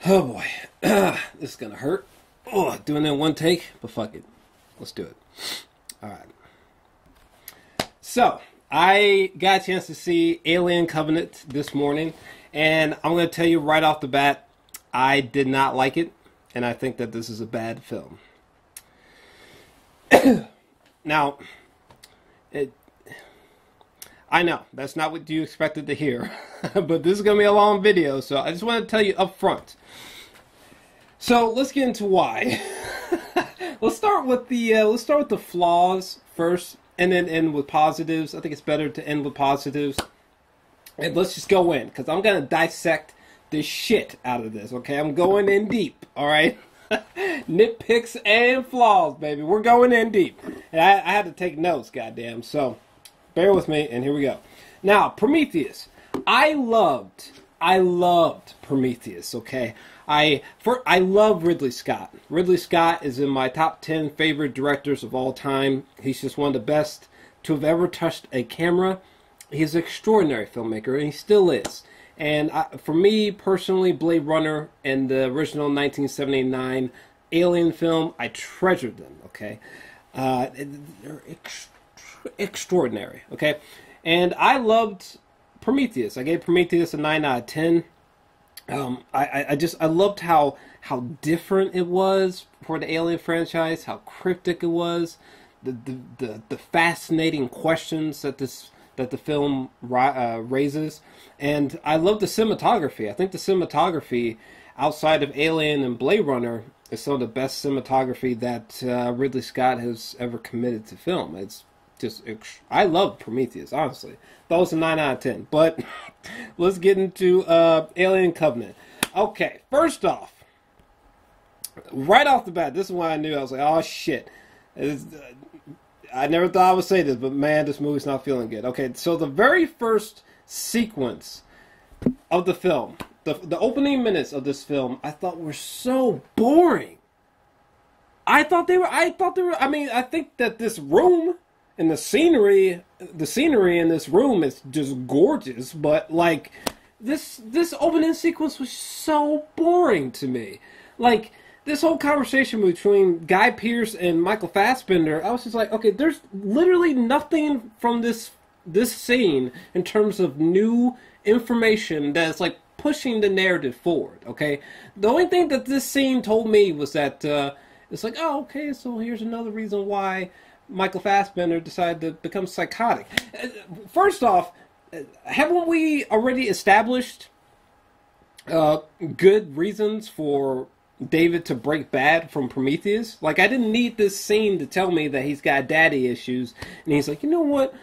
Oh boy, this is gonna hurt. Oh, doing it in one take, but fuck it, let's do it. All right. So I got a chance to see Alien Covenant this morning, and I'm gonna tell you right off the bat, I did not like it, and I think that this is a bad film. Now, I know that's not what you expected to hear, but this is gonna be a long video, so I just want to tell you up front. So let's get into why. Let's start with the flaws first, and then end with positives. I think it's better to end with positives. And let's just go in, because I'm gonna dissect the shit out of this. Okay, I'm going in deep. All right, nitpicks and flaws, baby. We're going in deep, and I had to take notes. Goddamn. So bear with me, and here we go. Now, Prometheus. I loved Prometheus. Okay. I love Ridley Scott. Ridley Scott is in my top 10 favorite directors of all time. He's just one of the best to have ever touched a camera. He's an extraordinary filmmaker, and he still is. And for me personally, Blade Runner and the original 1979 Alien film, I treasured them. Okay, they're extraordinary. Okay, and I loved Prometheus. I gave Prometheus a 9 out of 10. I loved how different it was for the Alien franchise, how cryptic it was, the fascinating questions that the film raises, and I love the cinematography. I think the cinematography outside of Alien and Blade Runner is some of the best cinematography that Ridley Scott has ever committed to film. It's just, I love Prometheus, honestly. That was a 9 out of 10. But let's get into Alien Covenant. Okay, first off, right off the bat, this is when I knew. I was like, oh shit. I never thought I would say this, but man, this movie's not feeling good. Okay, so the very first sequence of the film, the opening minutes of this film, I thought were so boring. I mean, I think that this room and the scenery in this room is just gorgeous, but like this opening sequence was so boring to me. Like this whole conversation between Guy Pearce and Michael Fassbender, I was just like, okay, there's literally nothing from this scene in terms of new information that's like pushing the narrative forward. Okay, the only thing that this scene told me was that it's like, oh, okay, so here's another reason why Michael Fassbender decided to become psychotic. First off, haven't we already established good reasons for David to break bad from Prometheus? Like, I didn't need this scene to tell me that he's got daddy issues, and he's like, you know what?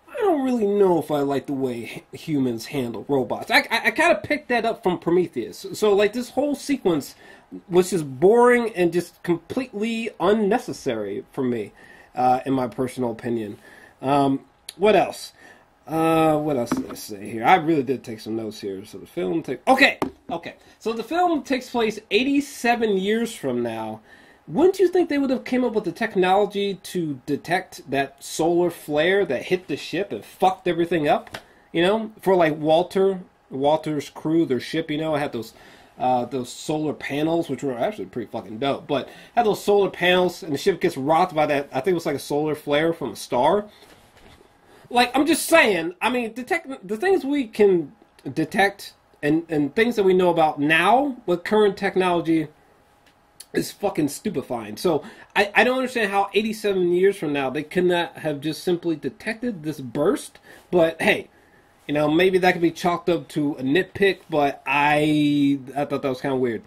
I don't really know if I like the way humans handle robots. I kind of picked that up from Prometheus. So, like, this whole sequence was just boring and just completely unnecessary for me. In my personal opinion. What else? What else did I say here? I really did take some notes here. So the film Okay. So the film takes place 87 years from now. Wouldn't you think they would have came up with the technology to detect that solar flare that hit the ship and fucked everything up? You know, for like Walter's crew, their ship. You know, it had those solar panels, which were actually pretty fucking dope, but had those solar panels, and the ship gets rocked by that, I think it was like a solar flare from a star. Like, I'm just saying, I mean, the things we can detect and things that we know about now with current technology is fucking stupefying. So, I don't understand how 87 years from now they could not have just simply detected this burst, but hey, you know, maybe that could be chalked up to a nitpick, but I thought that was kind of weird.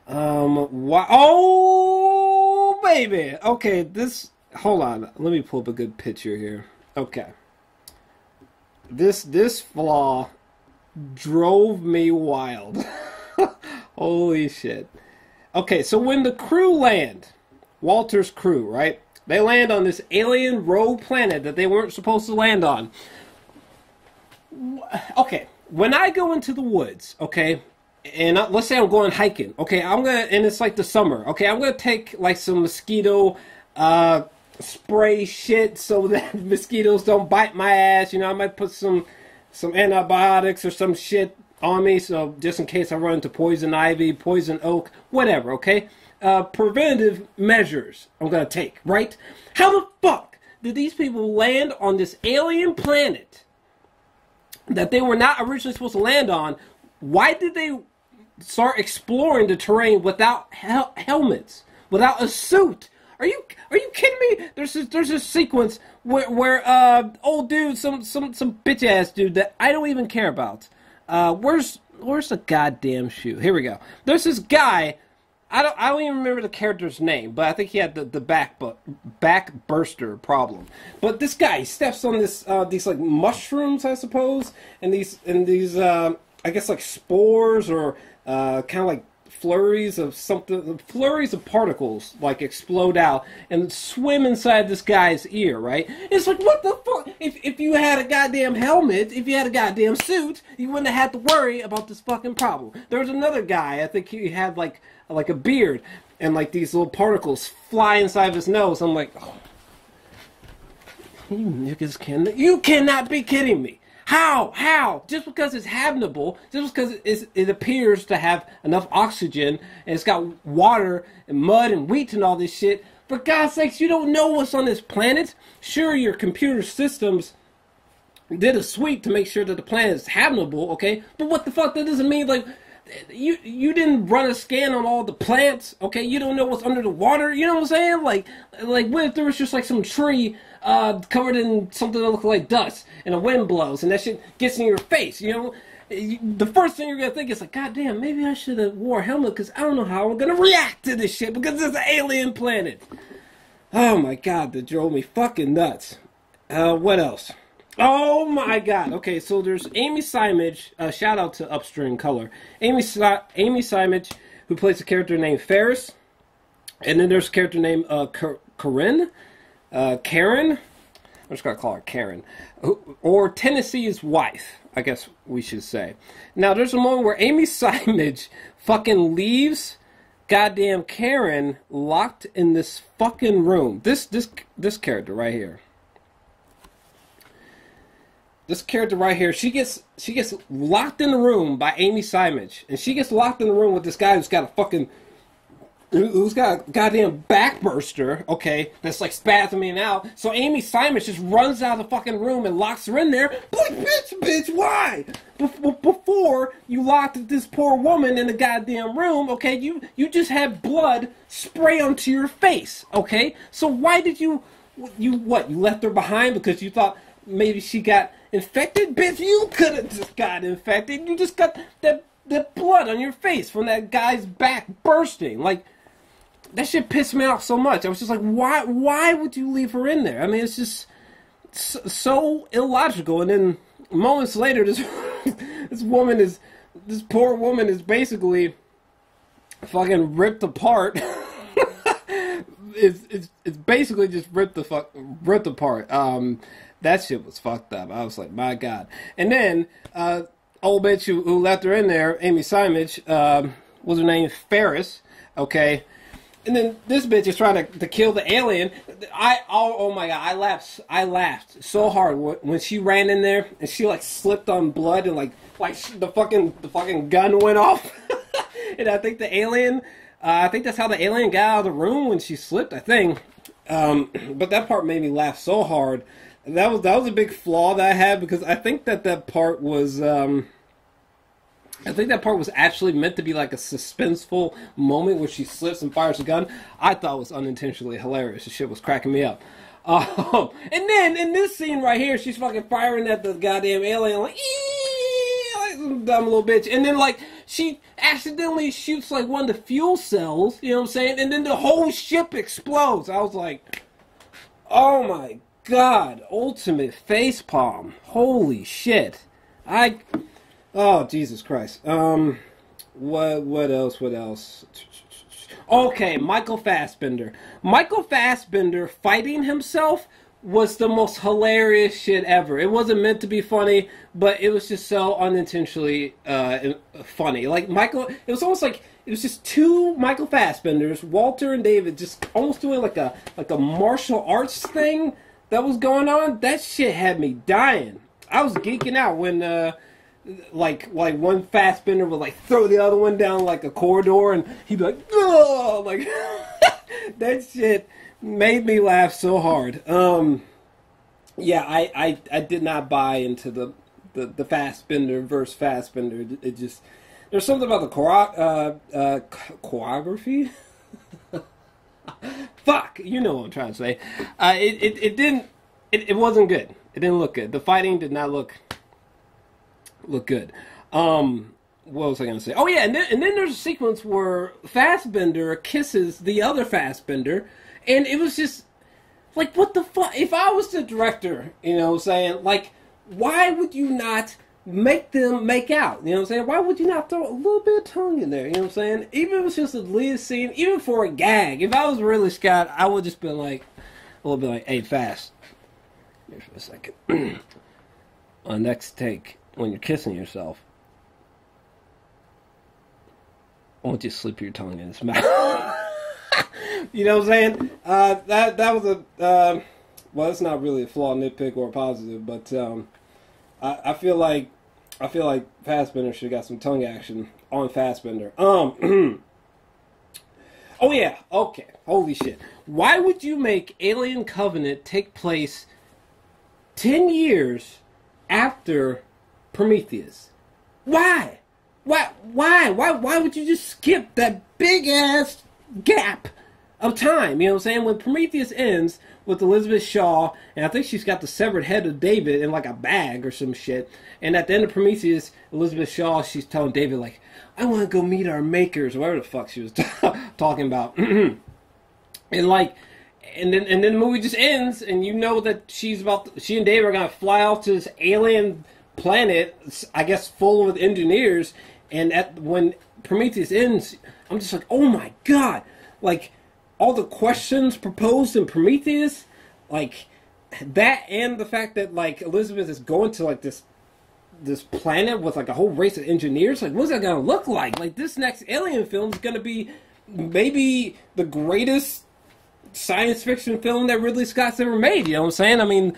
Why? Oh, baby. Okay, hold on. Let me pull up a good picture here. Okay. This flaw drove me wild. Holy shit. Okay, so when the crew land, Walter's crew, right? They land on this alien rogue planet that they weren't supposed to land on. Okay, when I go into the woods, okay, and let's say I'm going hiking, okay, and it's like the summer, okay, I'm gonna take like some mosquito spray shit so that mosquitoes don't bite my ass. You know, I might put some antibiotics or some shit on me, so just in case I run into poison ivy, poison oak, whatever, okay? Preventative measures I'm gonna take, right? How the fuck did these people land on this alien planet that they were not originally supposed to land on? Why did they start exploring the terrain without helmets, without a suit? Are you kidding me? There's this sequence where old dude, some bitch ass dude that I don't even care about. Where's the goddamn shoe? Here we go. There's this guy. I don't even remember the character's name, but I think he had the back burster problem. But this guy, he steps on these like mushrooms, I suppose, and these I guess like spores or kind of like flurries of something, flurries of particles like explode out and swim inside this guy's ear, right? It's like, what the fuck? If you had a goddamn helmet, if you had a goddamn suit, you wouldn't have had to worry about this fucking problem. There was another guy, I think he had like a beard, and like these little particles fly inside of his nose. I'm like, oh, you niggas you cannot be kidding me. How? Just because it's habitable, just because it appears to have enough oxygen, and it's got water and mud and wheat and all this shit, for God's sakes, you don't know what's on this planet? Sure, your computer systems did a sweep to make sure that the planet is habitable, okay? But what the fuck? That doesn't mean, like, you didn't run a scan on all the plants, okay? You don't know what's under the water, you know what I'm saying? Like what if there was just like some tree covered in something that looked like dust, and the wind blows, and that shit gets in your face, you know? The first thing you're gonna think is like, God damn, maybe I should have wore a helmet, because I don't know how I'm gonna react to this shit, because it's an alien planet. Oh my God, that drove me fucking nuts. What else? Oh my God. Okay, so there's Amy Simage. Shout out to Upstream Color. Amy Simage, who plays a character named Ferris. And then there's a character named Karen. Karen. I'm just going to call her Karen. Or Tennessee's wife, I guess we should say. Now, there's a moment where Amy Simage fucking leaves goddamn Karen locked in this fucking room. This character right here. This character right here, she gets locked in the room by Amy Simage, and she gets locked in the room with this guy who's got a goddamn backburster, okay, that's like spasming out. So Amy Simage just runs out of the fucking room and locks her in there. Like, bitch, why? Before you locked this poor woman in the goddamn room, okay, you just had blood spray onto your face, okay? So why did you left her behind because you thought maybe she got infected? Bitch, you could have just got infected. You just got that blood on your face from that guy's back bursting. Like, that shit pissed me off so much. I was just like, why would you leave her in there? I mean, it's just so illogical. And then moments later, this poor woman is basically fucking ripped apart. It's basically just ripped apart. That shit was fucked up. I was like, my God. And then, old bitch who left her in there, Amy Simage, was her name Ferris, okay? And then this bitch is trying to kill the alien. Oh my God, I laughed so hard when she ran in there and she like slipped on blood and like the fucking gun went off. And I think the alien, I think that's how the alien got out of the room when she slipped, I think. But that part made me laugh so hard. That was a big flaw that I had, because I think that part was actually meant to be like a suspenseful moment where she slips and fires a gun. I thought it was unintentionally hilarious. The shit was cracking me up. And then in this scene right here, she's fucking firing at the goddamn alien like some dumb little bitch. And then like she accidentally shoots like one of the fuel cells, you know what I'm saying? And then the whole ship explodes. I was like, oh my God, ultimate facepalm. Holy shit. Oh, Jesus Christ. What else? Okay, Michael Fassbender. Michael Fassbender fighting himself was the most hilarious shit ever. It wasn't meant to be funny, but it was just so unintentionally funny. Like, it was almost like it was just two Michael Fassbenders, Walter and David, just almost doing like a martial arts thing that was going on. That shit had me dying. I was geeking out when like one Fassbender would like throw the other one down like a corridor, and he'd be like, "Oh!" Like that shit made me laugh so hard. Yeah, I did not buy into the Fassbender versus Fassbender. It just there's something about the choreography. Fuck, you know what I'm trying to say. It wasn't good. It didn't look good. The fighting did not look good. What was I going to say? Oh yeah, and then there's a sequence where Fassbender kisses the other Fassbender, and it was just like, what the fuck? If I was the director, you know what I'm saying, like, why would you not make them make out? You know what I'm saying? Why would you not throw a little bit of tongue in there? You know what I'm saying? Even if it was just a lead scene, even for a gag. If I was Ridley Scott, I would just been like, a little bit like, hey, Fass, here for a second. On next take, when you're kissing yourself, I want you to slip your tongue in his mouth. You know what I'm saying? That was a well, it's not really a flaw, nitpick, or a positive, but I feel like Fassbender should have got some tongue action on Fassbender. Oh yeah, okay, holy shit! Why would you make Alien Covenant take place 10 years after Prometheus? Why? Why would you just skip that big ass gap of time? You know what I'm saying? When Prometheus ends with Elizabeth Shaw, and I think she's got the severed head of David in like a bag or some shit. And at the end of Prometheus, Elizabeth Shaw, she's telling David like, "I want to go meet our makers," or whatever the fuck she was talking about. And like, and then the movie just ends, and you know that she and David are gonna fly off to this alien planet, I guess full of engineers. And when Prometheus ends, I'm just like, oh my god! Like, all the questions proposed in Prometheus, like that, and the fact that like Elizabeth is going to like this planet with like a whole race of engineers. Like, what's that gonna look like? Like, this next Alien film is gonna be maybe the greatest science fiction film that Ridley Scott's ever made. You know what I'm saying? I mean,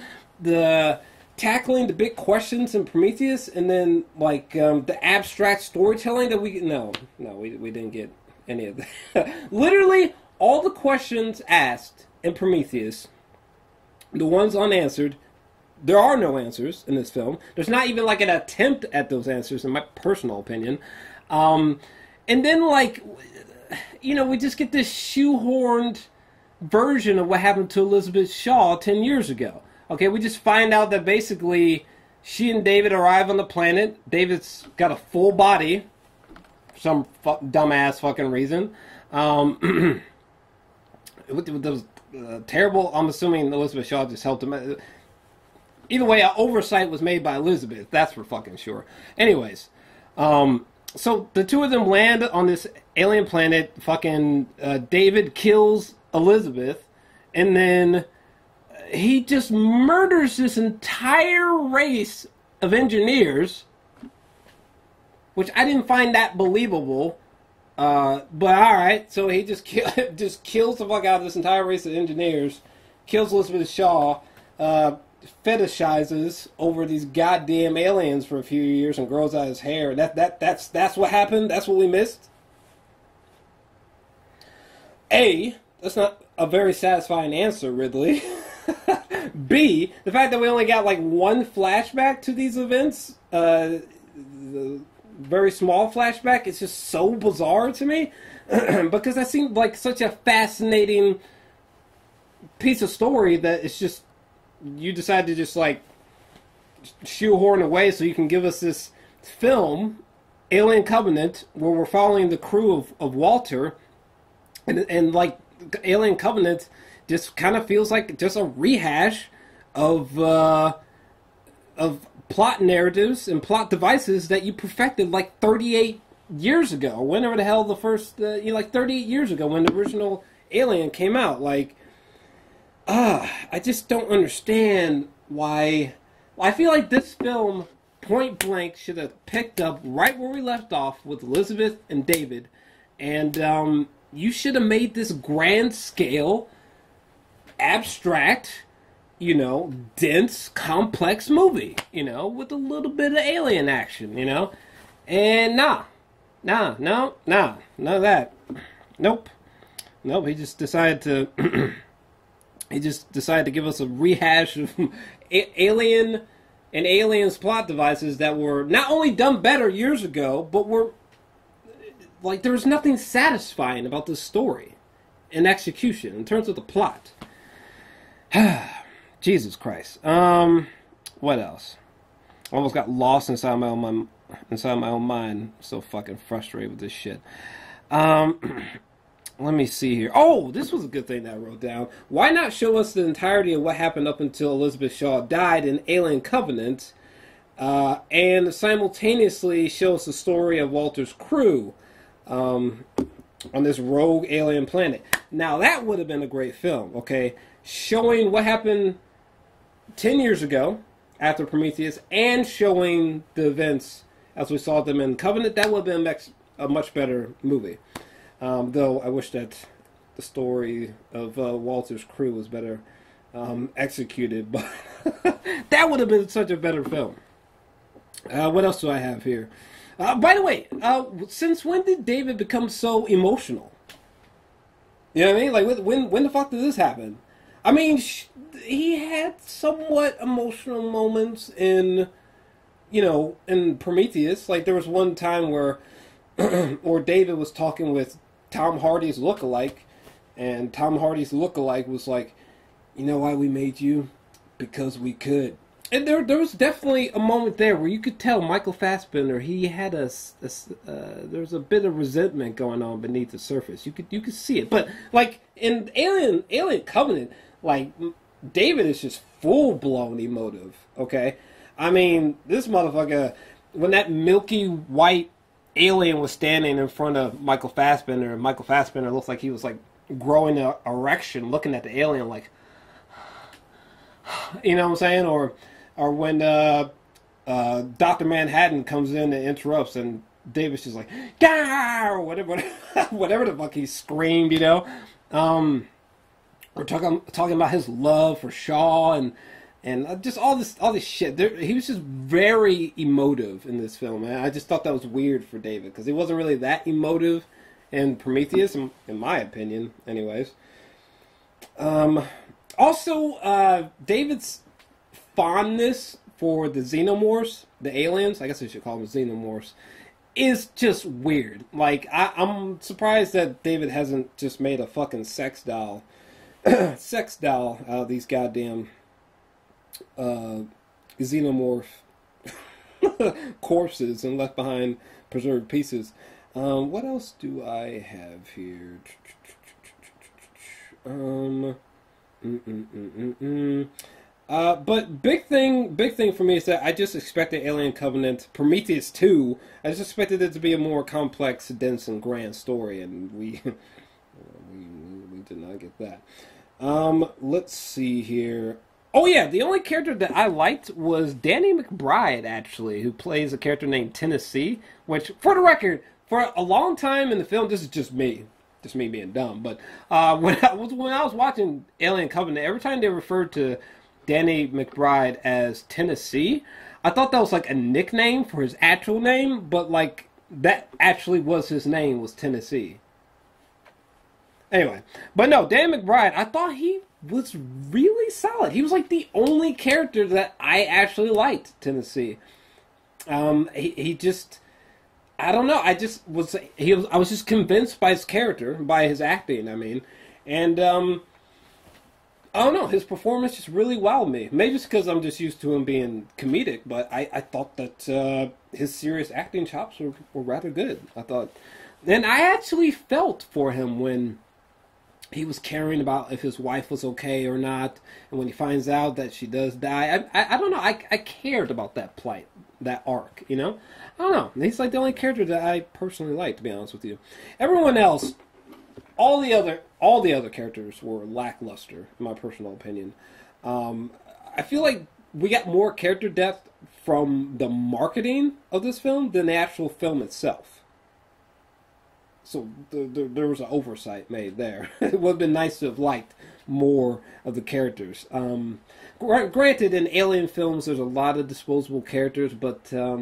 tackling the big questions in Prometheus, and then like the abstract storytelling that we didn't get any of that. Literally all the questions asked in Prometheus, the ones unanswered, there are no answers in this film. There's not even like an attempt at those answers, in my personal opinion. And then like, you know, we just get this shoehorned version of what happened to Elizabeth Shaw 10 years ago. Okay, we just find out that basically she and David arrive on the planet. David's got a full body for some dumbass fucking reason. It was terrible. I'm assuming Elizabeth Shaw just helped him. Either way, an oversight was made by Elizabeth. That's for fucking sure. Anyways, so the two of them land on this alien planet. Fucking David kills Elizabeth, and then he just murders this entire race of engineers, which I didn't find that believable. But alright, so he just kills the fuck out of this entire race of engineers, kills Elizabeth Shaw, fetishizes over these goddamn aliens for a few years and grows out his hair. That's what happened? That's what we missed? A, that's not a very satisfying answer, Ridley. B, the fact that we only got like one flashback to these events, the very small flashback, it's just so bizarre to me. Because that seemed like such a fascinating piece of story that it's just, you decide to just like shoehorn away so you can give us this film, Alien Covenant, where we're following the crew of Walter, and like Alien Covenant just kind of feels like just a rehash of plot narratives and plot devices that you perfected like 38 years ago. Whenever the hell the first, like 38 years ago when the original Alien came out. Like, I just don't understand why. I feel like this film, point blank, should have picked up right where we left off with Elizabeth and David. And you should have made this grand scale, abstract, dense, complex movie, with a little bit of alien action, And no, none of that. Nope. He just decided to give us a rehash of Alien and Aliens plot devices that were not only done better years ago, but were like there was nothing satisfying about this story and execution in terms of the plot. Jesus Christ. What else? I almost got lost inside my own mind. So fucking frustrated with this shit. Let me see here. Oh, this was a good thing that I wrote down. Why not show us the entirety of what happened up until Elizabeth Shaw died in Alien Covenant, and simultaneously show us the story of Walter's crew on this rogue alien planet. Now, that would have been a great film, okay? Showing what happened 10 years ago after Prometheus and showing the events as we saw them in Covenant, that would have been a much better movie. Though I wish that the story of Walter's crew was better executed, but that would have been such a better film. What else do I have here? By the way, since when did David become so emotional? You know what I mean? Like, when the fuck did this happen? I mean, he had somewhat emotional moments in Prometheus. Like, there was one time where David was talking with Tom Hardy's lookalike, and Tom Hardy's lookalike was like, "You know why we made you? Because we could." And there was definitely a moment there where you could tell Michael Fassbender, he had there was a bit of resentment going on beneath the surface. You could see it, but like in Alien Covenant, like David is just full blown emotive. Okay, I mean this motherfucker when that milky white alien was standing in front of Michael Fassbender, and Michael Fassbender looks like he was like growing an erection, looking at the alien like, you know what I'm saying, or when Dr. Manhattan comes in and interrupts, and David's just like, "Gah!" or whatever the fuck he screamed, We're talking about his love for Shaw and just all this shit. He was just very emotive in this film, and I just thought that was weird for David because he wasn't really that emotive in Prometheus, in my opinion, anyways. Also, David's fondness for the xenomorphs, the aliens, I guess I should call them xenomorphs, is just weird. Like, I'm surprised that David hasn't just made a fucking sex doll out of these goddamn xenomorph corpses and left behind preserved pieces. What else do I have here? But big thing for me is that I just expected Alien Covenant, Prometheus 2, I just expected it to be a more complex, dense, and grand story, and we did not get that. Let's see here. Oh yeah, the only character that I liked was Danny McBride, actually, who plays a character named Tennessee, which, for the record, for a long time in the film, this is just me being dumb, but when I was watching Alien Covenant, every time they referred to Danny McBride as Tennessee, I thought that was like a nickname for his actual name, but like that actually was his name, was Tennessee. Anyway, but no, Danny McBride, I thought he was really solid. He was like the only character that I actually liked, Tennessee. He just, I don't know, I was just convinced by his character, by his acting, I mean, and I don't know, his performance just really wowed me. Maybe it's because I'm just used to him being comedic, but I thought that his serious acting chops were rather good, I thought. And I actually felt for him when he was caring about if his wife was okay or not, and when he finds out that she does die, I don't know, I cared about that plight, that arc, I don't know. He's like the only character that I personally like, to be honest with you. Everyone else, all the other characters were lackluster, in my personal opinion. I feel like we got more character depth from the marketing of this film than the actual film itself. So there was an oversight made there. It would have been nice to have liked more of the characters. Granted, in Alien films, there's a lot of disposable characters, but I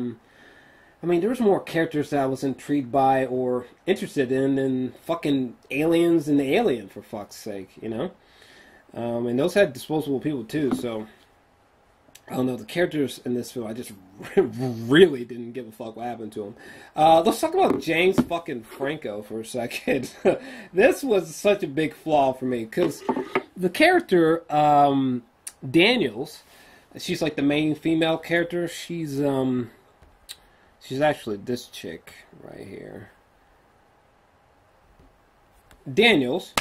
mean, there was more characters that I was intrigued by or interested in than fucking aliens and the Alien, for fuck's sake, you know? And those had disposable people too, so I don't know, the characters in this film, I just really didn't give a fuck what happened to them. Let's talk about James fucking Franco for a second. This was such a big flaw for me, because the character, Daniels, she's like the main female character. She's actually this chick right here. Daniels.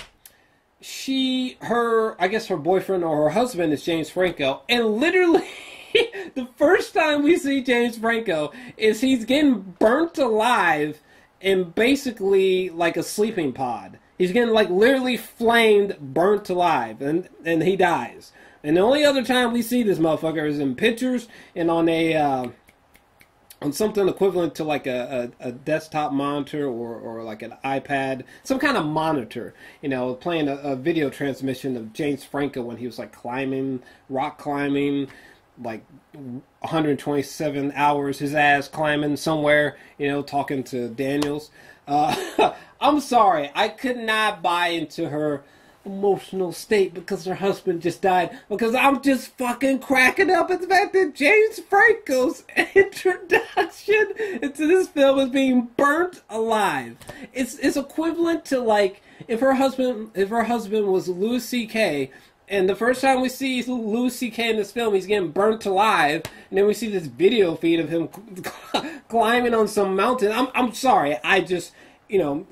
I guess her boyfriend or her husband is James Franco, and literally the first time we see James Franco is he's getting burnt alive in basically like a sleeping pod. He's getting like literally flamed, burnt alive, and he dies. And the only other time we see this motherfucker is in pictures and on on something equivalent to like a desktop monitor or like an iPad, some kind of monitor, you know, playing a video transmission of James Franco when he was like rock climbing, like 127 hours, his ass climbing somewhere, you know, talking to Daniels. I'm sorry, I could not buy into her emotional state because her husband just died, because I'm just fucking cracking up at the fact that James Franco's introduction into this film is being burnt alive. It's equivalent to like if her husband was Louis C.K. and the first time we see Louis C.K. in this film, he's getting burnt alive, and then we see this video feed of him climbing on some mountain. I'm sorry, I just, you know,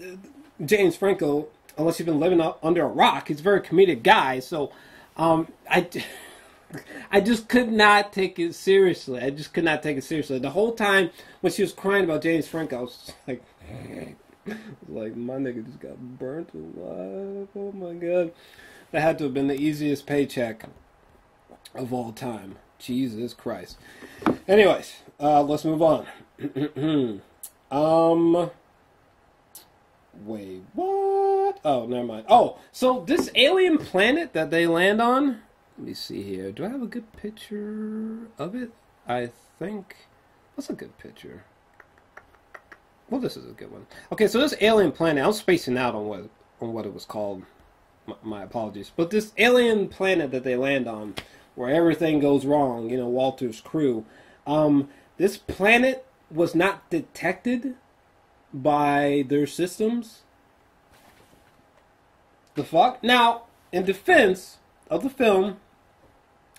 James Franco, unless you've been living under a rock, he's a very comedic guy. So, I just could not take it seriously. The whole time when she was crying about James Franco, I was just like, my nigga just got burnt alive. Oh my god, that had to have been the easiest paycheck of all time. Jesus Christ. Anyways, let's move on. Wait, what? Oh, never mind. Oh, so this alien planet that they land on, let me see here. Do I have a good picture of it? I think, what's a good picture? Well, this is a good one. Okay, so this alien planet, I'm spacing out on what it was called. My apologies. But this alien planet that they land on, where everything goes wrong, you know, Walter's crew, this planet was not detected by their systems. The fuck? Now, in defense of the film,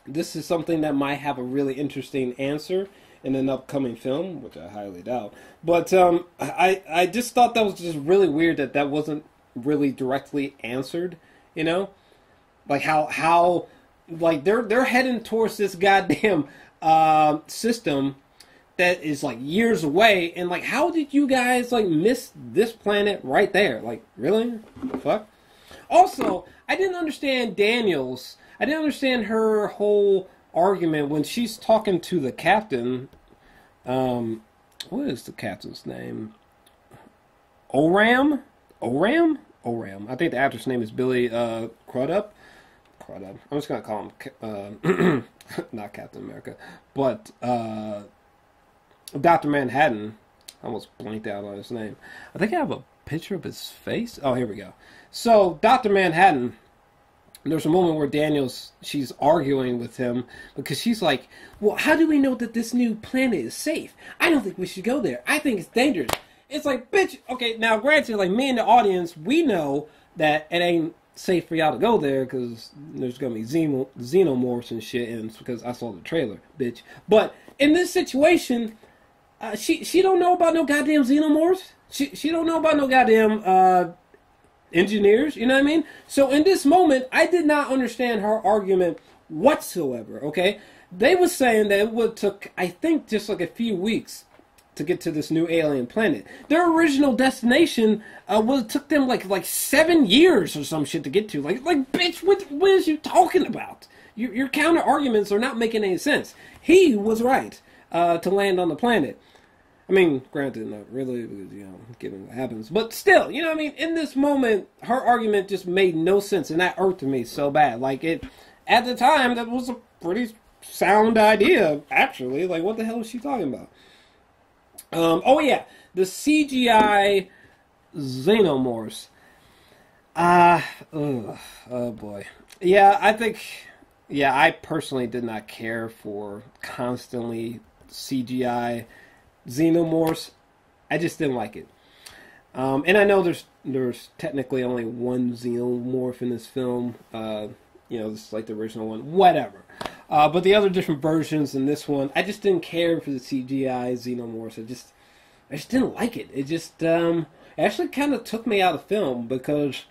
this is something that might have a really interesting answer in an upcoming film, which I highly doubt. But I just thought that was just really weird that wasn't really directly answered, you know? Like how like they're heading towards this goddamn system that is like years away, and like how did you guys like miss this planet right there? Like, really? The fuck? Also, I didn't understand Daniels. I didn't understand her whole argument when she's talking to the captain. What is the captain's name? Oram? I think the actor's name is Billy Crudup. I'm just gonna call him not Captain America, but Dr. Manhattan. I almost blanked out on his name. I think I have a picture of his face. Oh, here we go. So, Dr. Manhattan, there's a moment where Daniels, she's arguing with him because she's like, well, how do we know that this new planet is safe? I don't think we should go there. I think it's dangerous. It's like, bitch, okay, now granted, like me and the audience, we know that it ain't safe for y'all to go there because there's going to be xenomorphs and shit, and it's because I saw the trailer, bitch. But in this situation, she don't know about no goddamn xenomorphs. She don't know about no goddamn engineers, you know what I mean? So in this moment, I did not understand her argument whatsoever, okay? They were saying that it would took, I think, just like a few weeks to get to this new alien planet. Their original destination took them like 7 years or some shit to get to. Like bitch, what is you talking about? Your counter arguments are not making any sense. He was right to land on the planet. I mean, granted, not really, because, given what happens. But still, what I mean? In this moment, her argument just made no sense, and that irked me so bad. Like, at the time, that was a pretty sound idea, actually. Like, what the hell is she talking about? Oh, yeah, the CGI xenomorphs. Oh, boy. Yeah, I personally did not care for constantly CGI xenomorphs. I just didn't like it. And I know there's technically only one xenomorph in this film. This is like the original one. Whatever. But the other different versions in this one, I just didn't care for the CGI xenomorphs. I just didn't like it. It just it actually kind of took me out of the film because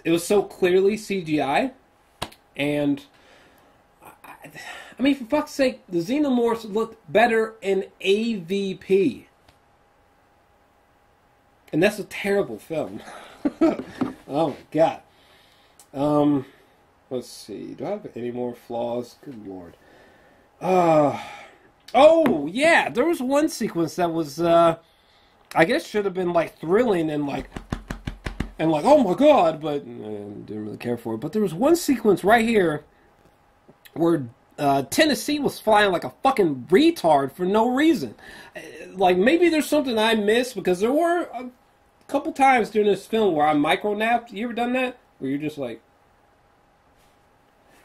it was so clearly CGI. And I mean, for fuck's sake, the xenomorphs looked better in AVP. And that's a terrible film. Oh my god. Let's see. Do I have any more flaws? Good lord. Oh, yeah. There was one sequence that was, I guess should have been, like, thrilling and, like, oh my god, but I didn't really care for it. But there was one sequence right here where Tennessee was flying like a fucking retard for no reason. Like, maybe there's something I missed, because there were a couple times during this film where I micro-napped. You ever done that? Where you're just like...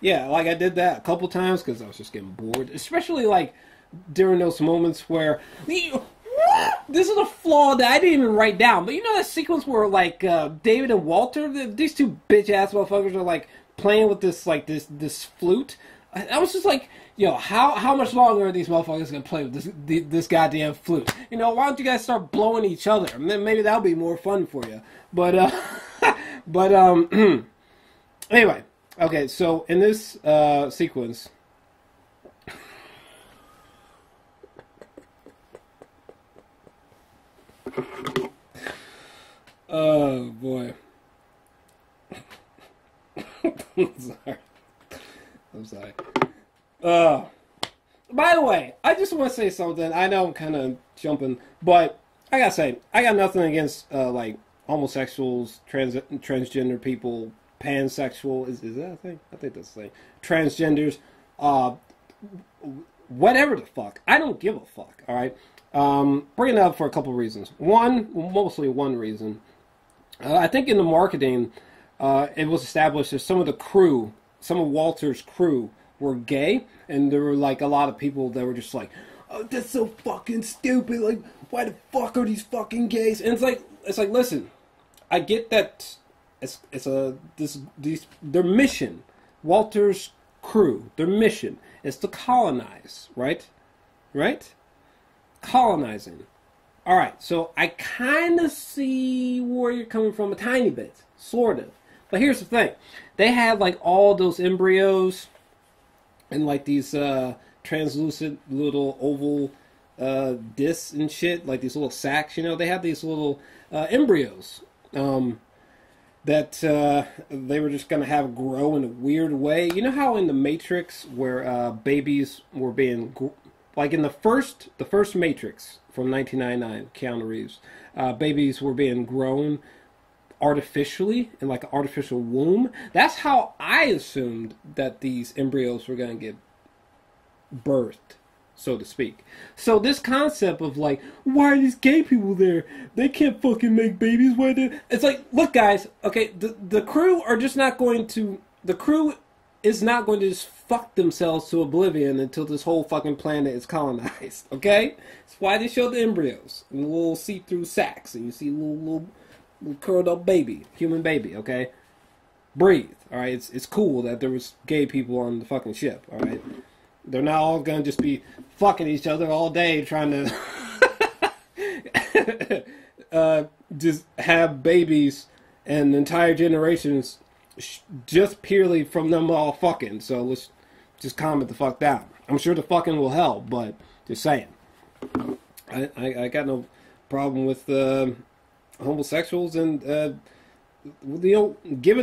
Yeah, like I did that a couple times because I was just getting bored. Especially, like, during those moments where... This is a flaw that I didn't even write down. But you know that sequence where, like, David and Walter, these two bitch-ass motherfuckers are, like, playing with this, like, this flute? I was just like, how much longer are these motherfuckers going to play with this goddamn flute? Why don't you guys start blowing each other? And then maybe that'll be more fun for you. But, anyway. Okay, so in this sequence... Oh, boy. I'm sorry. By the way, I just want to say something. I know I'm kind of jumping, but I gotta say, I got nothing against, like, homosexuals, transgender people, pansexual. Is that a thing? I think that's a thing. Transgenders, whatever the fuck. I don't give a fuck, alright? Bringing it up for a couple reasons. Mostly one reason. I think in the marketing, it was established that some of Walter's crew were gay, and there were like a lot of people that were just like, "Oh, that's so fucking stupid! Like, why the fuck are these fucking gays?" And it's like, listen, I get that their mission, Walter's crew, their mission is to colonize, right? Right? Colonizing. All right, so I kind of see where you're coming from a tiny bit, sort of. But here's the thing. They had, like, all those embryos and, like, these translucent little oval discs and shit, like these little sacs, They had these little embryos that they were just going to have grow in a weird way. You know how in the Matrix where babies were being... Like in the first Matrix from 1999, Keanu Reeves, babies were being grown artificially in like an artificial womb. That's how I assumed that these embryos were going to get birthed, so to speak. So this concept of like, why are these gay people there? They can't fucking make babies. Why they? It's like, look, guys. Okay, the crew are just not going to. The crew is not going to just fuck themselves to oblivion until this whole fucking planet is colonized. Okay, that's why they show the embryos and the little see-through sacs, and you see little curled up baby, human baby. Okay, breathe. All right, it's cool that there was gay people on the fucking ship. All right. They're not all going to just be fucking each other all day trying to just have babies and entire generations just purely from them all fucking. So let's just calm it the fuck down. I'm sure the fucking will help, but just saying. I got no problem with homosexuals and, given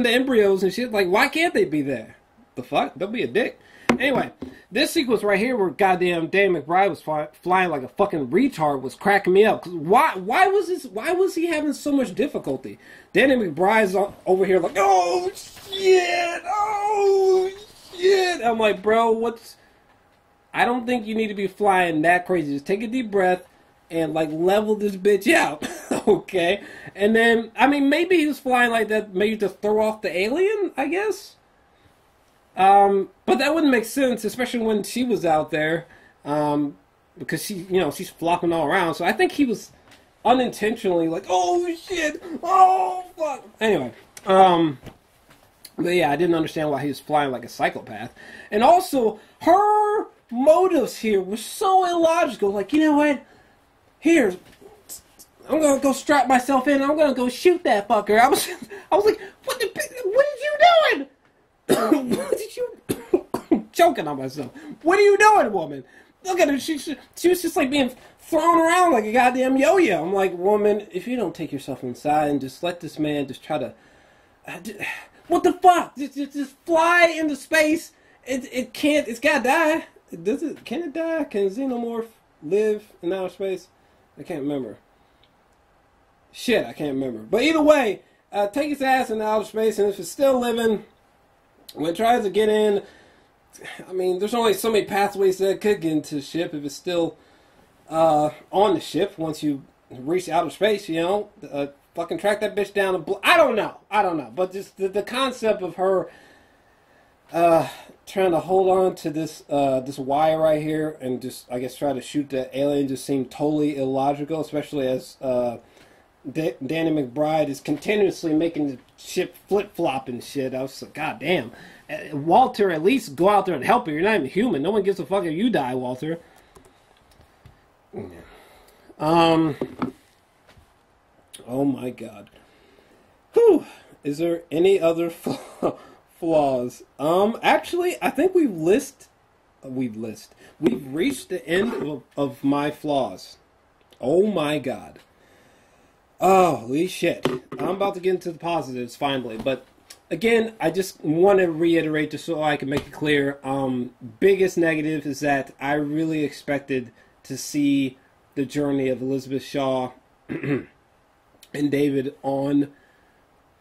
the embryos and shit. Like, why can't they be there? The fuck? Don't be a dick. Anyway, this sequence right here where goddamn Danny McBride was flying like a fucking retard was cracking me up. Why was he having so much difficulty? Danny McBride's over here like, oh shit. I'm like, bro, I don't think you need to be flying that crazy. Just take a deep breath and like level this bitch out. Okay? And then, I mean, maybe he was flying like that maybe to throw off the alien, I guess. But that wouldn't make sense, especially when she was out there, because she's flopping all around. So I think he was unintentionally like, oh shit, oh fuck. Anyway, but yeah, I didn't understand why he was flying like a psychopath. And also, her motives here were so illogical. Like, you know what? Here, I'm gonna go strap myself in. I'm gonna go shoot that fucker. I was like, what are you doing? What did you... choking on myself. What are you doing, woman? Look at her. She was just like being thrown around like a goddamn yo-yo. I'm like, woman, if you don't take yourself inside and just let this man just try to... what the fuck? Just fly into space. It can't... It's gotta die. Can it die? Can a xenomorph live in outer space? I can't remember. Shit, I can't remember. But either way, take his ass into outer space, and if it's still living... when it tries to get in, I mean, there's only so many pathways that it could get into the ship if it's still on the ship once you reach outer space, fucking track that bitch down. I don't know. But just the concept of her trying to hold on to this wire right here and just, I guess, try to shoot the alien just seemed totally illogical, especially as Danny McBride is continuously making the ship flip-flop and shit. I was like, god damn. Walter, at least go out there and help her. You're not even human. No one gives a fuck if you die, Walter. Oh my god. Whew. Is there any other flaws? Actually, I think we've reached the end of my flaws. Oh my god. Oh, holy shit. I'm about to get into the positives finally, but again, I just want to reiterate just so I can make it clear. Biggest negative is that I really expected to see the journey of Elizabeth Shaw and David on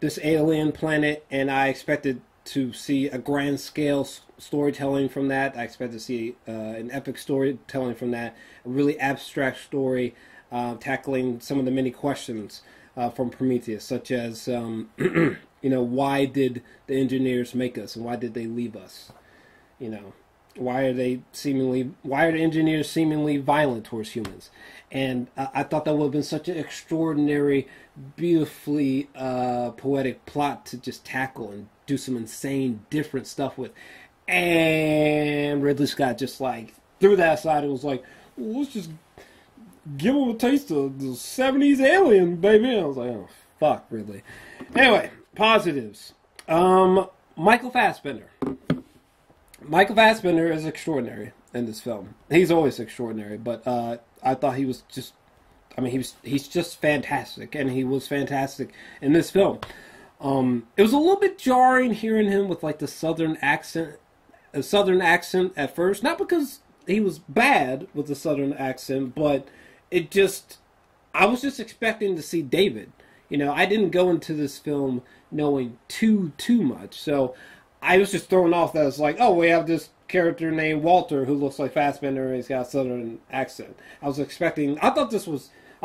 this alien planet, and I expected to see a grand scale storytelling from that. I expected to see an epic storytelling from that, a really abstract story tackling some of the many questions from Prometheus, such as why did the engineers make us, and why did they leave us? Why are the engineers seemingly violent towards humans? And I thought that would have been such an extraordinary, beautifully poetic plot to just tackle and do some insane, different stuff with. And Ridley Scott just like threw that aside and was like, well, let's just give them a taste of the 70s alien, baby. I was like, oh, fuck, Ridley. Anyway, positives. Michael Fassbender. Michael Fassbender is extraordinary in this film. He's always extraordinary, but I thought he was just... he's just fantastic, and he was fantastic in this film. It was a little bit jarring hearing him with like the southern accent at first. Not because he was bad with the southern accent, but I was just expecting to see David. I didn't go into this film knowing too much, so I was just thrown off that it's like, oh, we have this character named Walter who looks like Fassbender and he's got a southern accent. I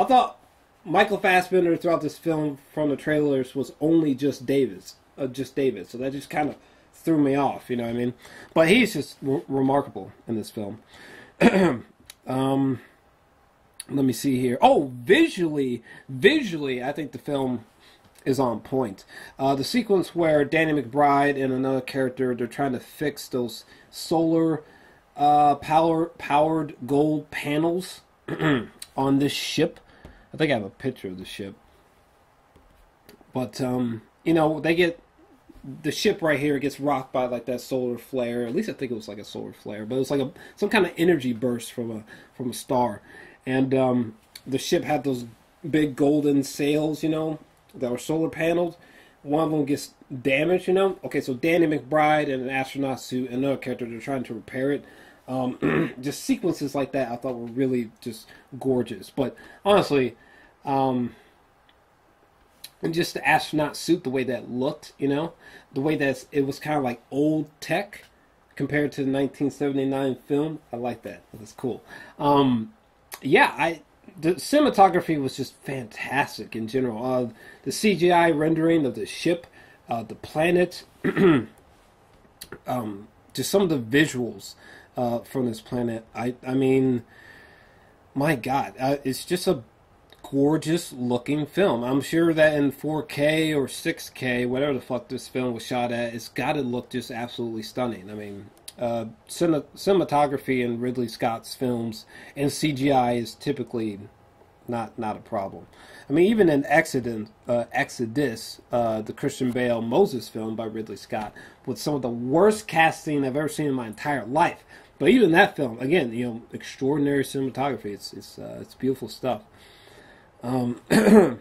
thought Michael Fassbender throughout this film from the trailers was only just David. So that just kind of threw me off, you know what I mean? But he's just remarkable in this film. Let me see here. Oh, visually, I think the film is on point. The sequence where Danny McBride and another character, they're trying to fix those solar powered gold panels on this ship. I think I have a picture of the ship. But, they get... The ship right here gets rocked by like that solar flare. At least I think it was like a solar flare. But it was like some kind of energy burst from a star. And the ship had those big golden sails, that were solar paneled. One of them gets damage, you know? Okay, so Danny McBride in an astronaut suit and another character, they're trying to repair it. Just sequences like that I thought were really just gorgeous. But honestly, and just the astronaut suit, the way that looked, you know? The way that it was kind of like old tech compared to the 1979 film. I like that. That's cool. Yeah, the cinematography was just fantastic in general. The CGI rendering of the ship, the planet, just some of the visuals from this planet. I mean, my God, it's just a gorgeous looking film. I'm sure that in 4K or 6K, whatever the fuck this film was shot at, it's got to look just absolutely stunning. I mean, cinematography in Ridley Scott's films and CGI is typically not a problem. I mean, even in Exodus, the Christian Bale Moses film by Ridley Scott, with some of the worst casting I've ever seen in my entire life. But even that film, again, you know, extraordinary cinematography. It's beautiful stuff. There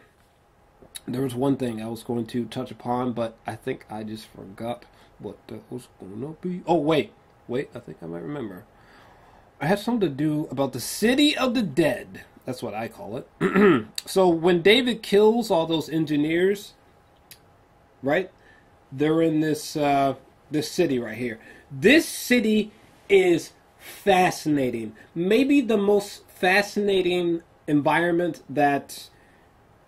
was one thing I was going to touch upon, but I think I just forgot what that was going to be. Oh, wait, I think I might remember. I had something to do about the City of the Dead. That's what I call it. So when David kills all those engineers, right? They're in this city right here. This city is fascinating. Maybe the most fascinating environment that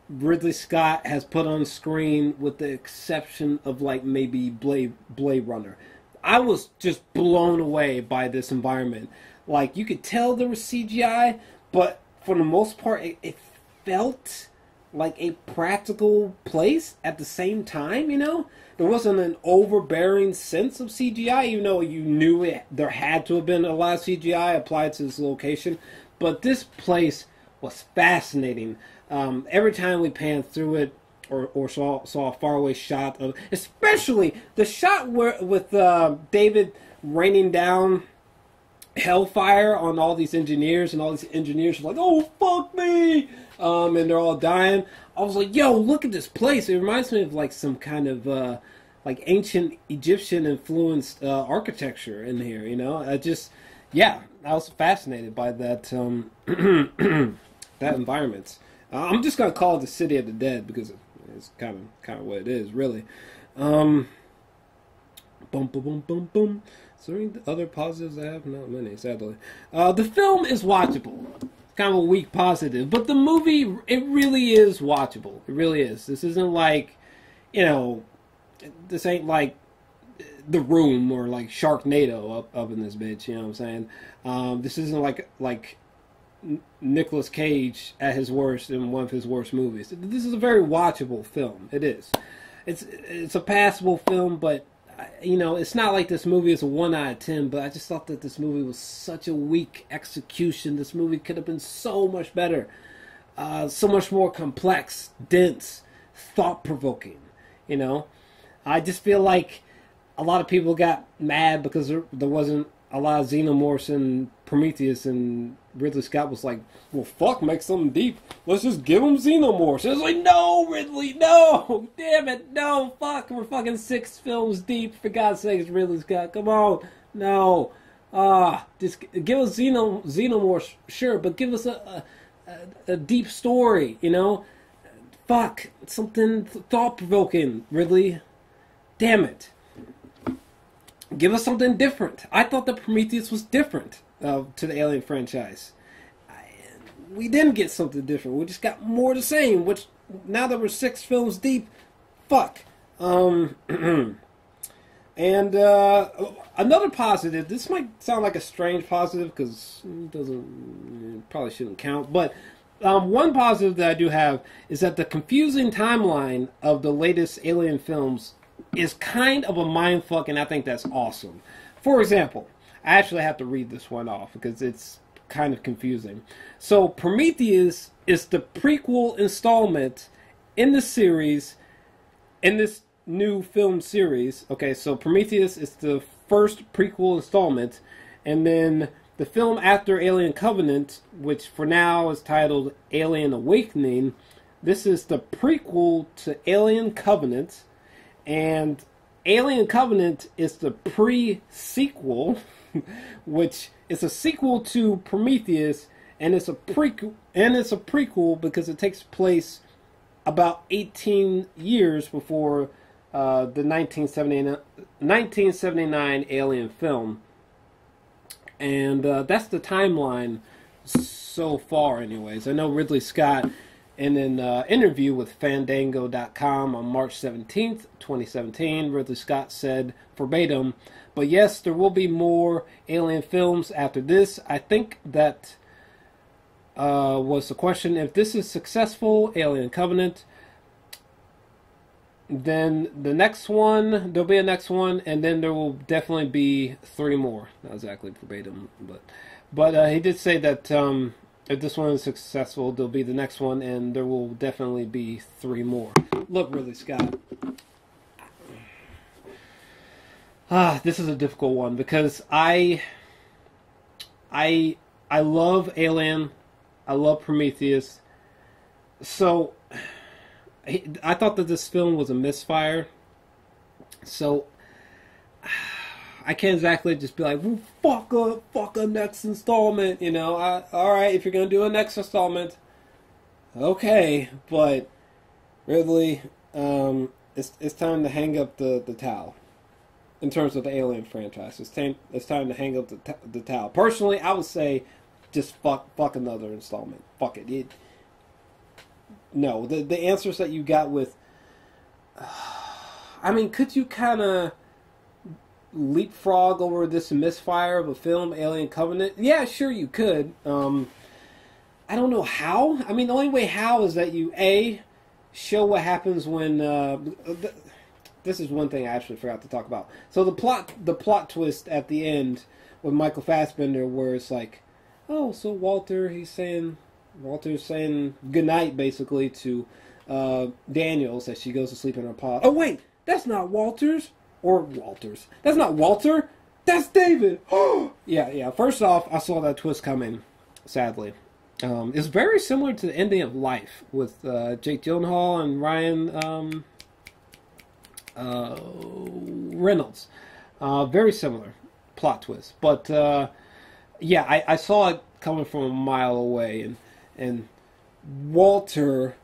Ridley Scott has put on screen, with the exception of like maybe Blade Runner. I was just blown away by this environment. Like, you could tell there was CGI, but for the most part, it felt like a practical place at the same time, you know? There wasn't an overbearing sense of CGI, even though you knew there had to have been a lot of CGI applied to this location. But this place was fascinating. Every time we panned through it or saw a faraway shot of, especially the shot with David raining down hellfire on all these engineers, and all these engineers are like, "Oh, fuck me!" And they're all dying. I was like, "Yo, look at this place!" It reminds me of like some kind of like ancient Egyptian influenced architecture in here. You know, I was fascinated by that that environment. I'm just gonna call it the City of the Dead because it's kind of what it is, really. Boom, boom, boom, boom, boom. Is there any other positives I have? Not many, sadly. The film is watchable. Kind of a weak positive, but the movie, it really is watchable. It really is. This isn't like, you know, this ain't like The Room or like Sharknado up in this bitch. You know what I'm saying? This isn't like Nicolas Cage at his worst in one of his worst movies. This is a very watchable film. It is. It's a passable film, but you know, it's not like this movie is a 1 out of 10. But I just thought that this movie was such a weak execution. This movie could have been so much better, so much more complex, dense, thought-provoking. You know, I just feel like a lot of people got mad because there wasn't a lot of xenomorphs in Prometheus, and Ridley Scott was like, "Well, fuck, make something deep. Let's just give them xenomorphs." And it's like, "No, Ridley, no, damn it, no, fuck, we're fucking 6 films deep. For God's sakes, Ridley Scott, come on, no, just give us xenomorphs, sure, but give us a deep story, you know, fuck, something thought-provoking, Ridley, damn it." Give us something different. I thought that Prometheus was different to the Alien franchise. We didn't get something different. We just got more of the same, which, now that we're 6 films deep, fuck. And another positive, this might sound like a strange positive because it probably shouldn't count, but one positive that I do have is that the confusing timeline of the latest Alien films is kind of a mindfuck, and I think that's awesome. For example, I actually have to read this one off because it's kind of confusing. So Prometheus is the prequel installment in the series, in this new film series. Okay, so Prometheus is the first prequel installment, and then the film after Alien Covenant, which for now is titled Alien Awakening, this is the prequel to Alien Covenant. And Alien Covenant is the pre-sequel, which is a sequel to Prometheus, and it's a prequel because it takes place about 18 years before the 1979 Alien film. And that's the timeline so far, anyways. I know Ridley Scott, in an interview with Fandango.com on March 17th, 2017, Ridley Scott said verbatim, "But yes, there will be more Alien films after this. I think that was the question. If this is successful, Alien Covenant, then the next one, there'll be a next one, and then there will definitely be 3 more." Not exactly verbatim, but he did say that if this one is successful, there'll be the next one, and there will definitely be 3 more. Look, Ridley Scott. This is a difficult one because I love Alien, I love Prometheus, so I thought that this film was a misfire. So I can't exactly just be like, well, fuck a next installment, you know. Alright, if you're going to do a next installment, okay, but Ridley, it's time to hang up the towel. In terms of the Alien franchise, it's time to hang up the towel. Personally, I would say just fuck another installment. Fuck it. No, the answers that you got with, I mean, could you kind of leapfrog over this misfire of a film, Alien Covenant? Yeah, sure you could. I don't know how. I mean, the only way how is that you, A, show what happens when, this is one thing I actually forgot to talk about. So the plot twist at the end with Michael Fassbender, where it's like, oh, so Walter's saying goodnight basically to Daniels as she goes to sleep in her pod. Oh wait, that's not Walter's. That's not Walter. That's David. Yeah. First off, I saw that twist coming. Sadly, it's very similar to the ending of Life with Jake Gyllenhaal and Ryan Reynolds. Very similar plot twist, but yeah, I saw it coming from a mile away, and Walter,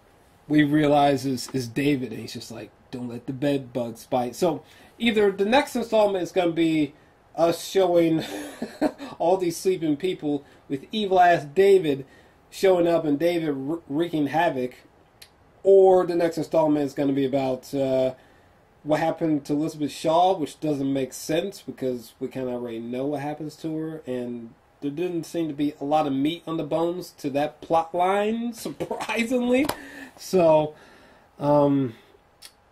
we realize is David, and he's just like, don't let the bed bugs bite. So either the next installment is going to be us showing all these sleeping people with evil-ass David showing up and David wreaking havoc, or the next installment is going to be about what happened to Elizabeth Shaw, which doesn't make sense because we kind of already know what happens to her, and there didn't seem to be a lot of meat on the bones to that plot line, surprisingly. So,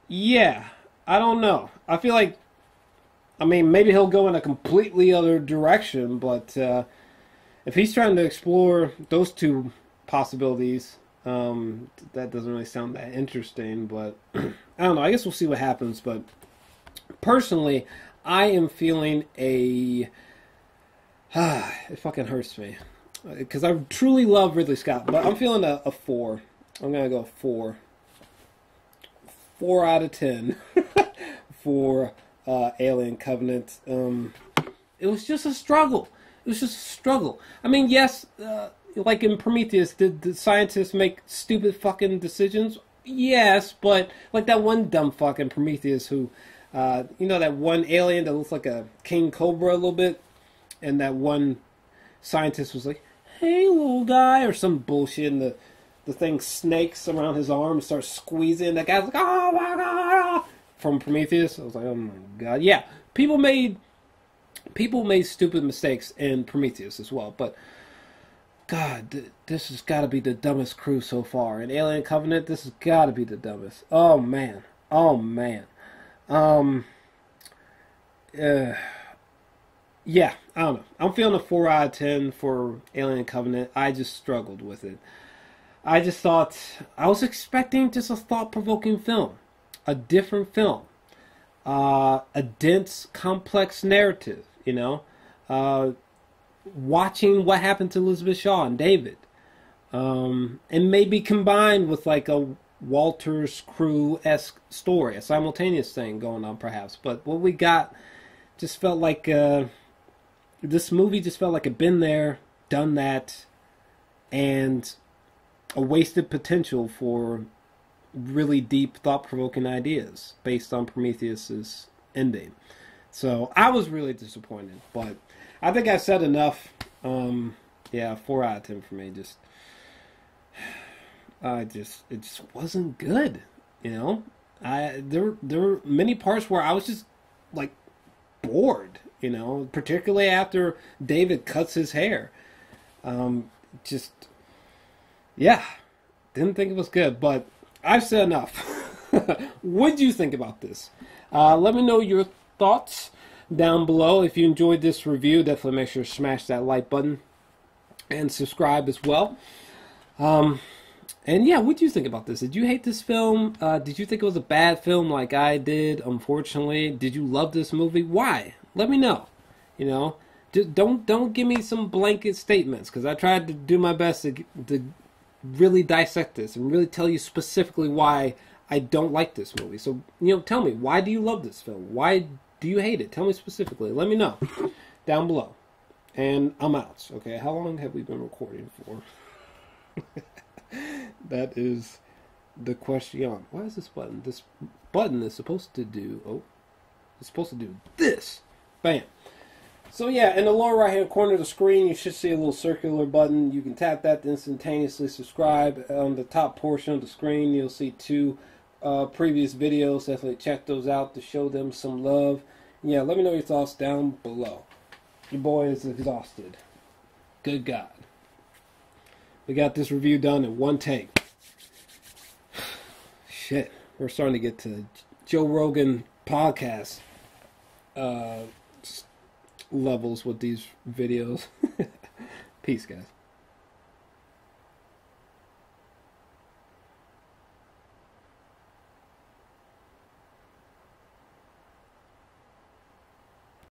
yeah, I don't know. I feel like, I mean, maybe he'll go in a completely other direction, but if he's trying to explore those two possibilities, that doesn't really sound that interesting, but I don't know. I guess we'll see what happens, but personally, I am feeling it fucking hurts me because I truly love Ridley Scott, but I'm feeling a 4. I'm gonna go 4 out of 10 for Alien Covenant. It was just a struggle. I mean, yes, like in Prometheus, did the scientists make stupid fucking decisions? Yes, but like that one dumb fuck in Prometheus who, you know, that one alien that looks like a king cobra a little bit, and that one scientist was like, "Hey, little guy," or some bullshit, and the thing snakes around his arm and starts squeezing. That guy's like, "Oh my god!" From Prometheus, I was like, "Oh my god!" Yeah, people made stupid mistakes in Prometheus as well, but God, this has got to be the dumbest crew so far. In Alien Covenant, this has got to be the dumbest. Oh man. Yeah, I don't know. I'm feeling a 4 out of 10 for Alien Covenant. I just struggled with it. I just thought, I was expecting just a thought-provoking film. A different film. A dense, complex narrative, you know. Watching what happened to Elizabeth Shaw and David. And maybe combined with like a Walter's Crew-esque story, a simultaneous thing going on perhaps. But what we got just felt like, this movie just felt like it'd been there, done that, and a wasted potential for really deep, thought-provoking ideas based on Prometheus's ending. So I was really disappointed, but I think I said enough. 4 out of 10 for me. It just wasn't good. There were many parts where I was just like bored. Particularly after David cuts his hair. Didn't think it was good, but I've said enough. What do you think about this? Let me know your thoughts down below. If you enjoyed this review, definitely make sure to smash that like button and subscribe as well. And yeah, what do you think about this? Did you hate this film? Did you think it was a bad film like I did, unfortunately? Did you love this movie? Why? Let me know. Just don't give me some blanket statements, because I tried to do my best to really dissect this and really tell you specifically why I don't like this movie. So, tell me, why do you love this film? Why do you hate it? Tell me specifically. Let me know down below. And I'm out. Okay, how long have we been recording for? That is the question. Why is this button? This button is supposed to do... it's supposed to do this. Bam. So yeah, in the lower right hand corner of the screen, you should see a little circular button. You can tap that to instantaneously subscribe. On the top portion of the screen, you'll see 2 previous videos. Definitely check those out to show them some love. Yeah, let me know your thoughts down below. Your boy is exhausted. Good God. We got this review done in one take. Shit. We're starting to get to Joe Rogan podcast levels with these videos. Peace, guys.